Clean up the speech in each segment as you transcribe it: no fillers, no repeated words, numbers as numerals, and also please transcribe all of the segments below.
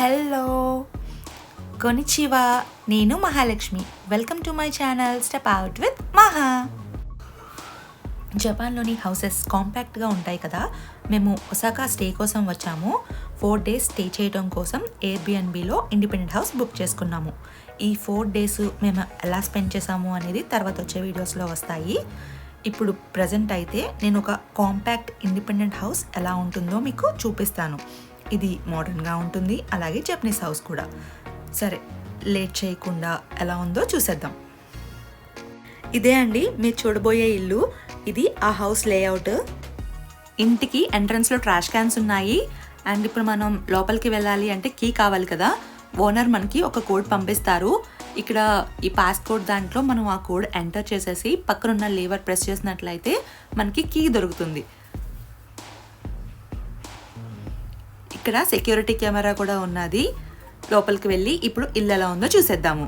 Hello కొనిచివా, నేను Mahalakshmi. Welcome to my channel step out with మహా. జపాన్లోని హౌసెస్ కాంపాక్ట్గా ఉంటాయి కదా. మేము ఒసాకా స్టే కోసం వచ్చాము. 4 days స్టే చేయడం కోసం ఎయిర్బిఎన్బిలో ఇండిపెండెంట్ హౌస్ బుక్ చేసుకున్నాము. ఈ 4 days మేము ఎలా స్పెండ్ చేసాము అనేది తర్వాత వచ్చే వీడియోస్లో వస్తాయి. ఇప్పుడు ప్రజెంట్ అయితే నేను ఒక కాంపాక్ట్ ఇండిపెండెంట్ హౌస్ ఎలా ఉంటుందో మీకు చూపిస్తాను. ఇది మోడర్న్గా ఉంటుంది, అలాగే జపనీస్ హౌస్ కూడా. సరే, లేట్ చేయకుండా ఎలా ఉందో చూసేద్దాం. ఇదే అండి మీరు చూడబోయే ఇల్లు. ఇది ఆ హౌస్ లేఅవుట్. ఇంటికి ఎంట్రన్స్లో ట్రాష్ క్యాన్స్ ఉన్నాయి. అండ్ ఇప్పుడు మనం లోపలికి వెళ్ళాలి అంటే కీ కావాలి కదా. ఓనర్ మనకి ఒక కోడ్ పంపిస్తారు. ఇక్కడ ఈ పాస్ కోడ్ దాంట్లో మనం ఆ కోడ్ ఎంటర్ చేసేసి పక్కనున్న లీవర్ ప్రెస్ చేసినట్లయితే మనకి కీ దొరుకుతుంది. ఇక్కడ సెక్యూరిటీ కెమెరా కూడా ఉన్నది. లోపలికి వెళ్ళి ఇప్పుడు ఇల్లు ఎలా ఉందో చూసేద్దాము.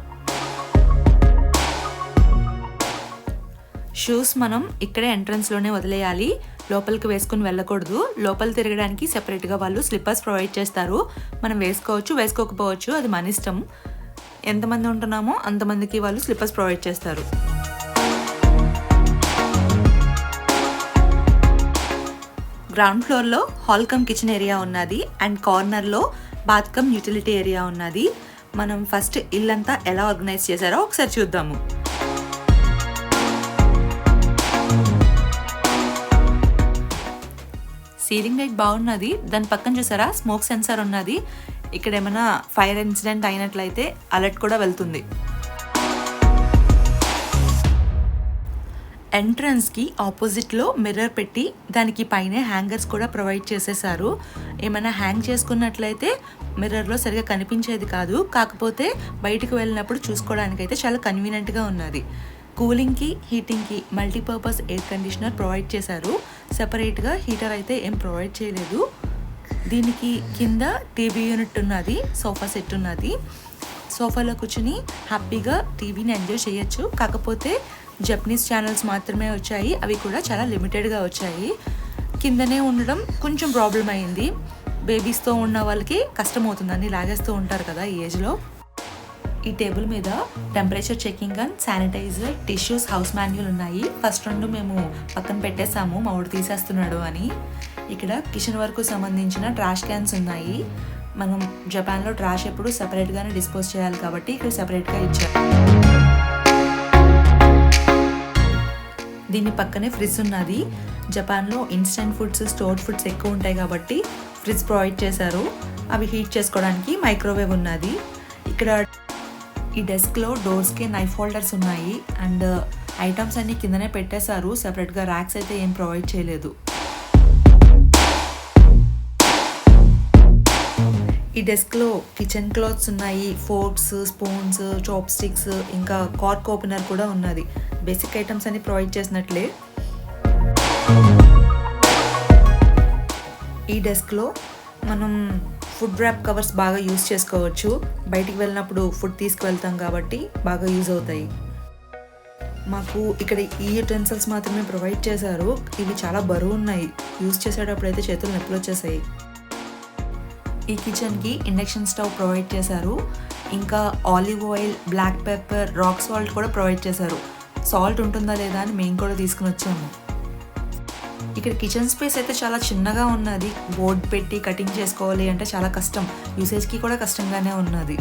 షూస్ మనం ఇక్కడే ఎంట్రన్స్లోనే వదిలేయాలి, లోపలికి వేసుకుని వెళ్ళకూడదు. లోపల తిరగడానికి సెపరేట్గా వాళ్ళు స్లిప్పర్స్ ప్రొవైడ్ చేస్తారు. మనం వేసుకోవచ్చు, వేసుకోకపోవచ్చు, అది మన ఇష్టం. ఎంతమంది ఉంటున్నామో అంతమందికి వాళ్ళు స్లిప్పర్స్ ప్రొవైడ్ చేస్తారు. గ్రౌండ్ ఫ్లోర్లో హాల్ కమ్ కిచెన్ ఏరియా ఉన్నది. అండ్ కార్నర్లో బాత్ కమ్ యూటిలిటీ ఏరియా ఉన్నది. మనం ఫస్ట్ ఇల్లంతా ఎలా ఆర్గనైజ్ చేశారో ఒకసారి చూద్దాము. సీలింగ్ లైట్ బాగున్నది. దాని పక్కన చూసారా స్మోక్ సెన్సార్ ఉన్నది. ఇక్కడ ఏమైనా ఫైర్ ఇన్సిడెంట్ అయినట్లయితే అలర్ట్ కూడా వెళ్తుంది. ఎంట్రన్స్కి ఆపోజిట్లో మిర్రర్ పెట్టి దానికి పైనే హ్యాంగర్స్ కూడా ప్రొవైడ్ చేసేసారు. ఏమైనా హ్యాంగ్ చేసుకున్నట్లయితే మిర్రర్లో సరిగా కనిపించేది కాదు, కాకపోతే బయటకు వెళ్ళినప్పుడు చూసుకోవడానికైతే చాలా కన్వీనియంట్గా ఉన్నది. కూలింగ్కి హీటింగ్కి మల్టీపర్పస్ ఎయిర్ కండిషనర్ ప్రొవైడ్ చేశారు. సెపరేట్గా హీటర్ అయితే ఏం ప్రొవైడ్ చేయలేదు. దీనికి కింద టీవీ యూనిట్ ఉన్నది, సోఫా సెట్ ఉన్నది. సోఫాలో కూర్చుని హ్యాపీగా టీవీని ఎంజాయ్ చేయొచ్చు. కాకపోతే జపనీస్ ఛానల్స్ మాత్రమే వచ్చాయి, అవి కూడా చాలా లిమిటెడ్గా వచ్చాయి. కిందనే ఉండడం కొంచెం ప్రాబ్లం అయింది. బేబీస్తో ఉన్న వాళ్ళకి కష్టం అవుతుందని లాగేస్తూ ఉంటారు కదా ఈ ఏజ్లో. ఈ టేబుల్ మీద temperature checking gun, sanitiser, tissues, house manual ఉన్నాయి. ఫస్ట్ 2 మేము పక్కన పెట్టేసాము, మా ఊడు తీసేస్తున్నాడు అని. ఇక్కడ కిచెన్ వరకు సంబంధించిన ట్రాష్ క్యాన్స్ ఉన్నాయి. మనం జపాన్లో ట్రాష్ ఎప్పుడు సెపరేట్గానే డిస్పోజ్ చేయాలి కాబట్టి ఇక్కడ సెపరేట్గా ఇచ్చారు. దీని పక్కనే ఫ్రిడ్జ్ ఉన్నది. జపాన్లో ఇన్స్టెంట్ ఫుడ్స్, స్టోర్డ్ ఫుడ్స్ ఎక్కువ ఉంటాయి కాబట్టి ఫ్రిడ్జ్ ప్రొవైడ్ చేశారు. అవి హీట్ చేసుకోవడానికి మైక్రోవేవ్ ఉన్నది. ఇక్కడ ఈ డెస్క్లో డోర్స్కి నైఫ్ హోల్డర్స్ ఉన్నాయి. అండ్ ఐటమ్స్ అన్నీ కిందనే పెట్టేశారు, సెపరేట్గా ర్యాక్స్ అయితే ఏం ప్రొవైడ్ చేయలేదు. ఈ డెస్క్లో కిచెన్ క్లాత్స్ ఉన్నాయి, ఫోర్క్స్, స్పూన్స్, చాప్ స్టిక్స్, ఇంకా కార్క్ ఓపెనర్ కూడా ఉన్నది. బేసిక్ ఐటమ్స్ అన్ని ప్రొవైడ్ చేసినట్లే. ఈ డెస్క్లో మనం ఫుడ్ ర్యాప్ కవర్స్ బాగా యూజ్ చేసుకోవచ్చు. బయటికి వెళ్ళినప్పుడు ఫుడ్ తీసుకువెళ్తాం కాబట్టి బాగా యూజ్ అవుతాయి. మాకు ఇక్కడ ఈ యుటెన్సిల్స్ మాత్రమే ప్రొవైడ్ చేశారు. ఇవి చాలా బరువు ఉన్నాయి, యూజ్ చేసేటప్పుడు అయితే చేతులు నొప్పులు వచ్చేసాయి. ఈ కిచెన్కి ఇండక్షన్ స్టవ్ ప్రొవైడ్ చేశారు. ఇంకా olive oil, black pepper, rock salt కూడా ప్రొవైడ్ చేశారు. సాల్ట్ ఉంటుందా లేదా అని మేము కూడా తీసుకుని వచ్చాము. ఇక్కడ కిచెన్ స్పేస్ అయితే చాలా చిన్నగా ఉన్నది. బోర్డ్ పెట్టి కటింగ్ చేసుకోవాలి అంటే చాలా కష్టం. యూసేజ్కి కూడా కష్టంగానే ఉన్నది.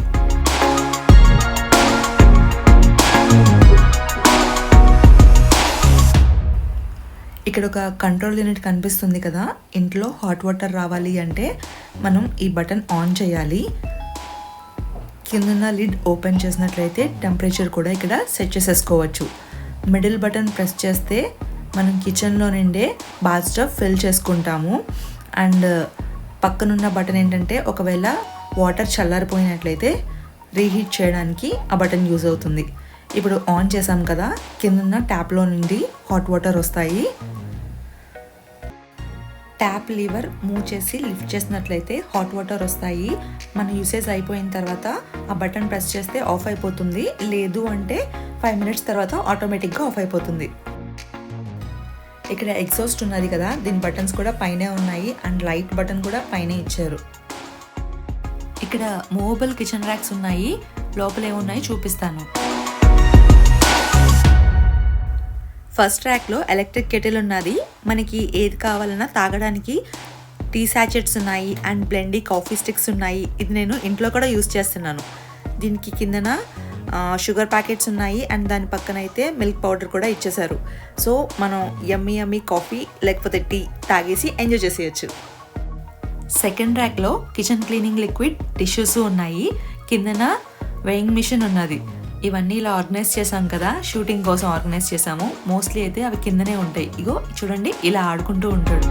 ఇక్కడ ఒక కంట్రోల్ యూనిట్ కనిపిస్తుంది కదా. ఇంట్లో హాట్ వాటర్ రావాలి అంటే మనం ఈ బటన్ ఆన్ చేయాలి. కిందన్న లిడ్ ఓపెన్ చేసినట్లయితే టెంపరేచర్ కూడా ఇక్కడ సెట్ చేసేసుకోవచ్చు. మిడిల్ బటన్ ప్రెస్ చేస్తే మనం కిచెన్లో నిండే బాత్ స్టవ్ ఫిల్ చేసుకుంటాము. అండ్ పక్కనున్న బటన్ ఏంటంటే ఒకవేళ వాటర్ చల్లారిపోయినట్లయితే రీహీట్ చేయడానికి ఆ బటన్ యూజ్ అవుతుంది. ఇప్పుడు ఆన్ చేసాం కదా, కిందన్న ట్యాప్లో నుండి హాట్ వాటర్ వస్తాయి. ట్యాప్ లీవర్ మూవ్ చేసి లిఫ్ట్ చేసినట్లయితే హాట్ వాటర్ వస్తాయి. మన యూసేజ్ అయిపోయిన తర్వాత ఆ బటన్ ప్రెస్ చేస్తే ఆఫ్ అయిపోతుంది. లేదు అంటే 5 minutes తర్వాత ఆటోమేటిక్గా ఆఫ్ అయిపోతుంది. ఇక్కడ ఎగ్జాస్ట్ ఉన్నది కదా, దీని బటన్స్ కూడా పైనే ఉన్నాయి. అండ్ లైట్ బటన్ కూడా పైనే ఇచ్చారు. ఇక్కడ మూవబుల్ కిచెన్ ర్యాక్స్ ఉన్నాయి. లోపల ఏమున్నాయి చూపిస్తాను. ఫస్ట్ ర్యాక్లో ఎలక్ట్రిక్ కెటిల్ ఉన్నది. మనకి ఏది కావాలన్నా తాగడానికి టీ సాచెట్స్ ఉన్నాయి అండ్ బ్లెండీ కాఫీ స్టిక్స్ ఉన్నాయి. ఇది నేను ఇంట్లో కూడా యూస్ చేస్తున్నాను. దీనికి కిందన షుగర్ ప్యాకెట్స్ ఉన్నాయి అండ్ దాని పక్కన అయితే మిల్క్ పౌడర్ కూడా ఇచ్చేసారు. సో మనం యమ్మీ కాఫీ లేకపోతే టీ తాగేసి ఎంజాయ్ చేసేయచ్చు. సెకండ్ ర్యాక్లో కిచెన్ క్లీనింగ్ లిక్విడ్, టిష్యూస్ ఉన్నాయి. కిందన వెయింగ్ మిషన్ ఉన్నది. ఇవన్నీ ఇలా ఆర్గనైజ్ చేసాం కదా, షూటింగ్ కోసం ఆర్గనైజ్ చేసాము. మోస్ట్లీ అయితే అవి కిందనే ఉంటాయి. ఇగో చూడండి, ఇలా ఆడుకుంటూ ఉంటాడు.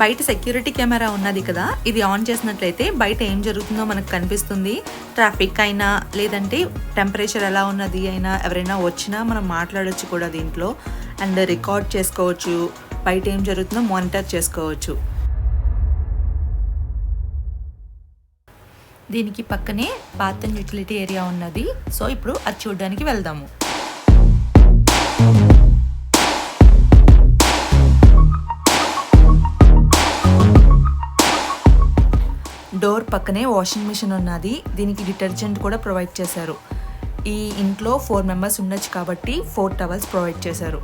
బయట సెక్యూరిటీ కెమెరా ఉన్నది కదా, ఇది ఆన్ చేసినట్లయితే బయట ఏం జరుగుతుందో మనకు కనిపిస్తుంది. ట్రాఫిక్ అయినా లేదంటే టెంపరేచర్ ఎలా ఉన్నది అయినా ఎవరైనా వచ్చినా మనం మాట్లాడొచ్చు కూడా దీంట్లో. అండ్ రికార్డ్ చేసుకోవచ్చు, బయట ఏం జరుగుతుందో మానిటర్ చేసుకోవచ్చు. దీనికి పక్కనే బాత్ అండ్ యూటిలిటీ ఏరియా ఉన్నది. సో ఇప్పుడు అది చూడడానికి వెళ్దాము. డోర్ పక్కనే వాషింగ్ మిషన్ ఉన్నది. దీనికి డిటర్జెంట్ కూడా ప్రొవైడ్ చేశారు. ఈ ఇంట్లో 4 మెంబర్స్ ఉండొచ్చు కాబట్టి 4 టవల్స్ ప్రొవైడ్ చేశారు.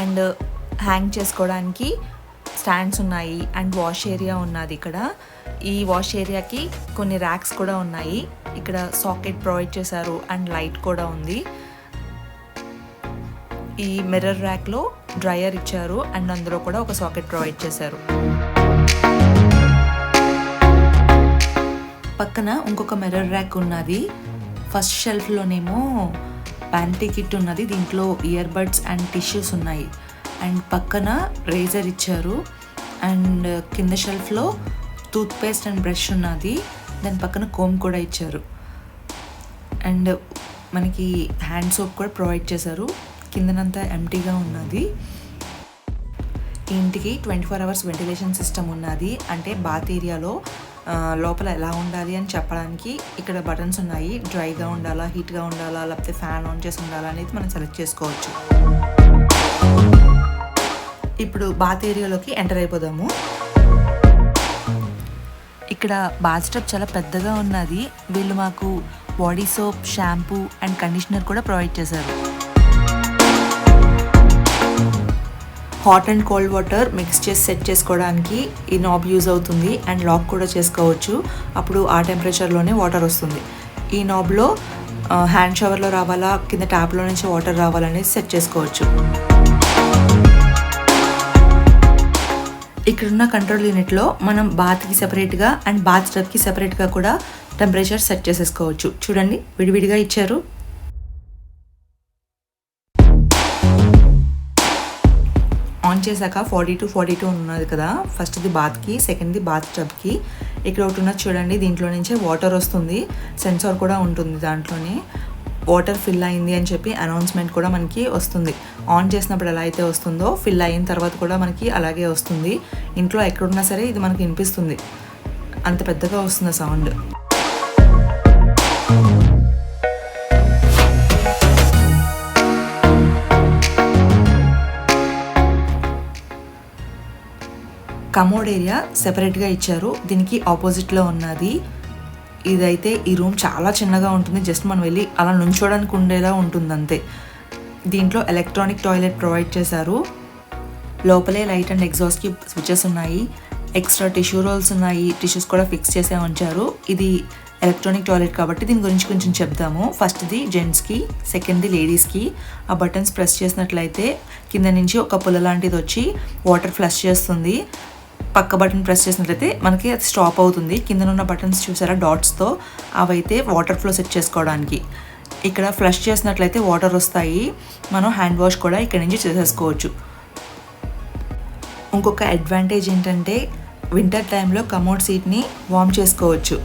అండ్ హ్యాంగ్ చేసుకోవడానికి స్టాండ్స్ ఉన్నాయి అండ్ వాష్ ఏరియా ఉన్నది. ఇక్కడ ఈ వాష్ ఏరియాకి కొన్ని ర్యాక్స్ కూడా ఉన్నాయి. ఇక్కడ సాకెట్ ప్రొవైడ్ చేశారు అండ్ లైట్ కూడా ఉంది. ఈ మిర్రర్ ర్యాక్లో డ్రయర్ ఇచ్చారు అండ్ అందులో కూడా ఒక సాకెట్ ప్రొవైడ్ చేశారు. పక్కన ఇంకొక మిర్రర్ ర్యాక్ ఉన్నది. ఫస్ట్ షెల్ఫ్లోనేమో ప్యాంటీ కిట్ ఉన్నది. దీంట్లో ఇయర్ బడ్స్ అండ్ టిష్యూస్ ఉన్నాయి. అండ్ పక్కన రేజర్ ఇచ్చారు. అండ్ కింద షెల్ఫ్లో టూత్ పేస్ట్ అండ్ బ్రష్ ఉన్నది. దాని పక్కన కోమ్ కూడా ఇచ్చారు. అండ్ మనకి హ్యాండ్ సోప్ కూడా ప్రొవైడ్ చేశారు. కిందనంతా ఎంటీగా ఉన్నది. ఈ ఇంటికి 24 hours వెంటిలేషన్ సిస్టమ్ ఉన్నది. అంటే బాత్ ఏరియాలో లోపల ఎలా ఉండాలి అని చెప్పడానికి ఇక్కడ బటన్స్ ఉన్నాయి. డ్రైగా ఉండాలా, హీట్గా ఉండాలా, లేకపోతే ఫ్యాన్ ఆన్ చేసి ఉండాలా అనేది మనం సెలెక్ట్ చేసుకోవచ్చు. ఇప్పుడు బాత్ ఏరియాలోకి ఎంటర్ అయిపోదాము. ఇక్కడ బాత్ టబ్ చాలా పెద్దగా ఉన్నది. వీళ్ళు మాకు body soap, shampoo and conditioner కూడా ప్రొవైడ్ చేశారు. Hot and cold water mix చేసి సెట్ చేసుకోవడానికి ఈ నాబ్ యూజ్ అవుతుంది. అండ్ లాక్ కూడా చేసుకోవచ్చు. అప్పుడు ఆ టెంపరేచర్లోనే వాటర్ వస్తుంది. ఈ నాబ్లో హ్యాండ్ షవర్లో రావాలా, కింద ట్యాప్లో నుంచి వాటర్ రావాలనేది సెట్ చేసుకోవచ్చు. ఇక్కడున్న కంట్రోల్ యూనిట్లో మనం బాత్కి సెపరేట్గా అండ్ బాత్ టబ్కి సెపరేట్గా కూడా టెంపరేచర్ సెట్ చేసేసుకోవచ్చు. చూడండి, విడివిడిగా ఇచ్చారు. ఆన్ చేశాక 42 ఉన్నది కదా, ఫస్ట్ది బాత్కి, సెకండ్ది బాత్ టబ్కి. ఇక్కడ ఒకటి ఉన్నది చూడండి, దీంట్లో నుంచే వాటర్ వస్తుంది. సెన్సార్ కూడా ఉంటుంది దాంట్లోనే. వాటర్ ఫిల్ అయింది అని చెప్పి అనౌన్స్మెంట్ కూడా మనకి వస్తుంది. ఆన్ చేసినప్పుడు ఎలా అయితే వస్తుందో ఫిల్ అయిన తర్వాత కూడా మనకి అలాగే వస్తుంది. ఇంట్లో ఎక్కడున్నా సరే ఇది మనకి వినిపిస్తుంది. అంత పెద్దగా వస్తుంది సౌండ్. కమోడ్ ఏరియా సెపరేట్గా ఇచ్చారు. దీనికి ఆపోజిట్లో ఉన్నది. ఇదైతే ఈ రూమ్ చాలా చిన్నగా ఉంటుంది. జస్ట్ మనం వెళ్ళి అలా నుంచోడానికి ఉండేలా ఉంటుంది అంతే. దీంట్లో ఎలక్ట్రానిక్ టాయిలెట్ ప్రొవైడ్ చేశారు. లోపలే లైట్ అండ్ ఎగ్జాస్ట్కి స్విచెస్ ఉన్నాయి. ఎక్స్ట్రా టిష్యూ రోల్స్ ఉన్నాయి. టిష్యూస్ కూడా ఫిక్స్ చేసే ఉంచారు. ఇది ఎలక్ట్రానిక్ టాయిలెట్ కాబట్టి దీని గురించి కొంచెం చెప్దాము. ఫస్ట్ది జెంట్స్కి, సెకండ్ది లేడీస్కి. ఆ బటన్స్ ప్రెస్ చేసినట్లయితే కింద నుంచి ఒక పుల్ల లాంటిది వచ్చి వాటర్ ఫ్లష్ చేస్తుంది. పక్క బటన్ ప్రెస్ చేసినట్లయితే మనకి అది స్టాప్ అవుతుంది. కింద ఉన్న బటన్స్ చూసారా డాట్స్తో, అవైతే వాటర్ ఫ్లో సెట్ చేసుకోవడానికి. ఇక్కడ ఫ్లష్ చేసినట్లయితే వాటర్ వస్తాయి. మనం హ్యాండ్ వాష్ కూడా ఇక్కడ నుంచి చేసేసుకోవచ్చు. ఇంకొక అడ్వాంటేజ్ ఏంటంటే వింటర్ టైంలో కమోడ్ సీట్ని వార్మ్ చేసుకోవచ్చు.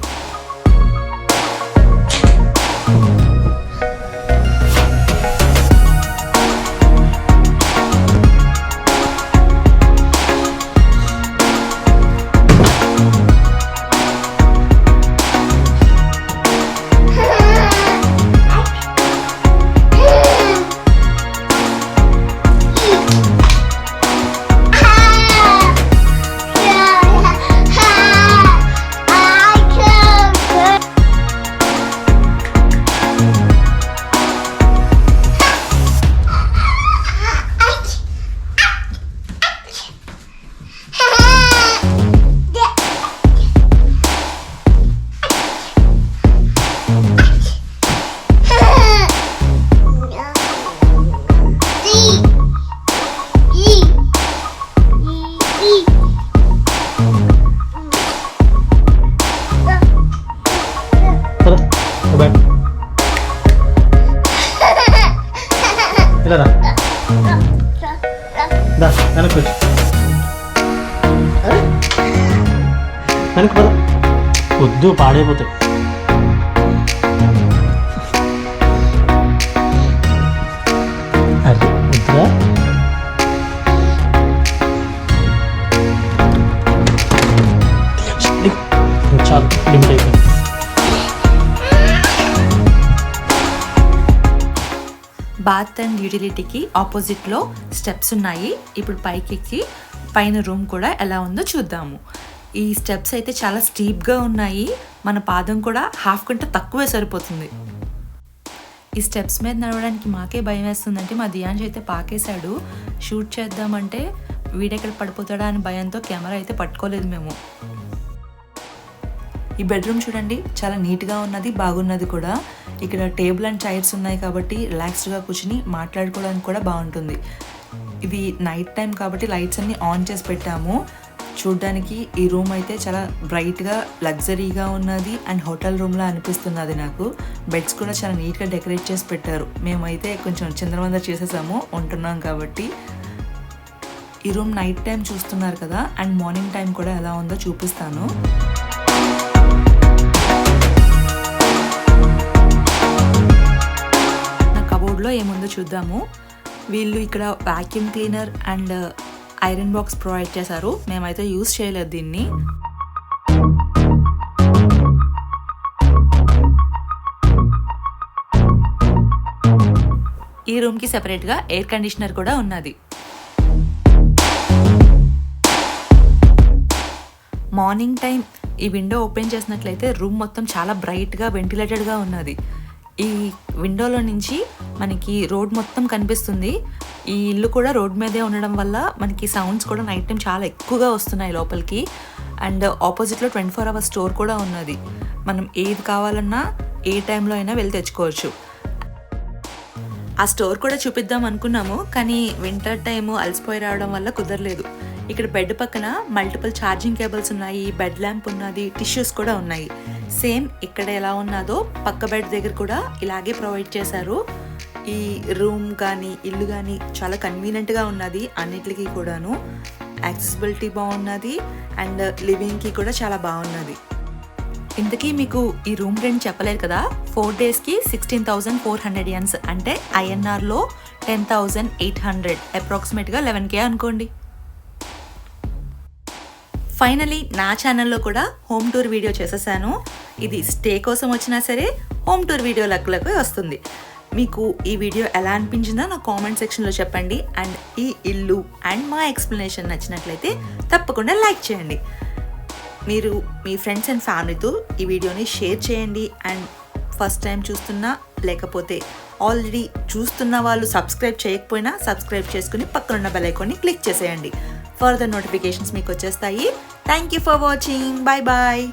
వెనక్కి పద. వద్దు, పాడైపోతాయి. అరే వద్దురా. చాలు, లిమిట్ అయిపోయింది. బాత్ అండ్ యూటిలిటీకి ఆపోజిట్లో స్టెప్స్ ఉన్నాయి. ఇప్పుడు పైకి ఎక్కి పైన రూమ్ కూడా ఎలా ఉందో చూద్దాము. ఈ స్టెప్స్ అయితే చాలా స్టీప్గా ఉన్నాయి. మన పాదం కూడా హాఫ్ కంటే తక్కువే సరిపోతుంది. ఈ స్టెప్స్ మీద నడవడానికి మాకే భయం వేస్తుందంటే మా దియాంజ్ అయితే పాకేశాడు. షూట్ చేద్దామంటే వీడెక్కడ పడిపోతాడా అని భయంతో కెమెరా అయితే పట్టుకోలేదు మేము. ఈ బెడ్రూమ్ చూడండి, చాలా నీట్గా ఉన్నది, బాగున్నది కూడా. ఇక్కడ టేబుల్ అండ్ చైర్స్ ఉన్నాయి కాబట్టి రిలాక్స్డ్గా కూర్చుని మాట్లాడుకోవడానికి కూడా బాగుంటుంది. ఇది నైట్ టైం కాబట్టి లైట్స్ అన్నీ ఆన్ చేసి పెట్టాము. చూడ్డానికి ఈ రూమ్ అయితే చాలా బ్రైట్గా, లగ్జరీగా ఉన్నది అండ్ హోటల్ రూమ్లా అనిపిస్తున్నది నాకు. బెడ్స్ కూడా చాలా నీట్గా డెకరేట్ చేసి పెట్టారు. మేమైతే కొంచెం చిందరవందర చేసేసాము ఉంటున్నాం కాబట్టి. ఈ రూమ్ నైట్ టైం చూస్తున్నారు కదా, అండ్ మార్నింగ్ టైం కూడా ఎలా ఉందో చూపిస్తాను. లో ఏముందో చూద్దాము. వీళ్ళు ఇక్కడ vacuum cleaner and iron box provide చేశారు. మేమైతే యూజ్ చేయలేదు దీన్ని. ఈ రూమ్కి సెపరేట్గా ఎయిర్ కండిషనర్ కూడా ఉన్నది. మార్నింగ్ టైం ఈ విండో ఓపెన్ చేసినట్లయితే రూమ్ మొత్తం చాలా బ్రైట్గా, వెంటిలేటెడ్గా ఉన్నది. ఈ విండోలో నుంచి మనకి రోడ్ మొత్తం కనిపిస్తుంది. ఈ ఇల్లు కూడా రోడ్ మీదే ఉండడం వల్ల మనకి సౌండ్స్ కూడా నైట్ టైం చాలా ఎక్కువగా వస్తున్నాయి లోపలికి. అండ్ ఆపోజిట్లో 24 hours స్టోర్ కూడా ఉన్నది. మనం ఏది కావాలన్నా ఏ టైంలో అయినా వెళ్ళి తెచ్చుకోవచ్చు. ఆ స్టోర్ కూడా చూపిద్దాం అనుకున్నాము, కానీ వింటర్ టైము అలసిపోయి రావడం వల్ల కుదరలేదు. ఇక్కడ బెడ్ పక్కన మల్టిపుల్ ఛార్జింగ్ కేబుల్స్ ఉన్నాయి, బెడ్ ల్యాంప్ ఉన్నది, టిష్యూస్ కూడా ఉన్నాయి. సేమ్ ఇక్కడ ఎలా ఉన్నదో పక్క బెడ్ దగ్గర కూడా ఇలాగే ప్రొవైడ్ చేశారు. ఈ రూమ్ కానీ ఇల్లు కానీ చాలా కన్వీనియంట్గా ఉన్నది. అన్నిటికీ కూడాను యాక్సెసిబిలిటీ బాగున్నది అండ్ లివింగ్కి కూడా చాలా బాగున్నది. ఇంతకీ మీకు ఈ రూమ్ రెంట్ చెప్పలేదు కదా. 4 daysకి 16,400 yens, అంటే INRలో 10,800, అప్రాక్సిమేట్గా 11K అనుకోండి. ఫైనలీ నా ఛానల్లో కూడా హోమ్ టూర్ వీడియో చేసేసాను. ఇది స్టే కోసం వచ్చినా సరే హోమ్ టూర్ వీడియో లెక్కలకు వస్తుంది. మీకు ఈ వీడియో ఎలా అనిపించిందో నా కామెంట్ సెక్షన్లో చెప్పండి. అండ్ ఈ ఇల్లు అండ్ మా ఎక్స్ప్లెనేషన్ నచ్చినట్లయితే తప్పకుండా లైక్ చేయండి. మీరు మీ ఫ్రెండ్స్ అండ్ ఫ్యామిలీతో ఈ వీడియోని షేర్ చేయండి. అండ్ ఫస్ట్ టైం చూస్తున్నా లేకపోతే ఆల్రెడీ చూస్తున్న వాళ్ళు సబ్స్క్రైబ్ చేయకపోయినా సబ్స్క్రైబ్ చేసుకుని పక్కనున్న బెల్ ఐకాన్ని క్లిక్ చేసేయండి. ఫర్దర్ నోటిఫికేషన్స్ మీకు వచ్చేస్తాయి. Thank you for watching. Bye bye.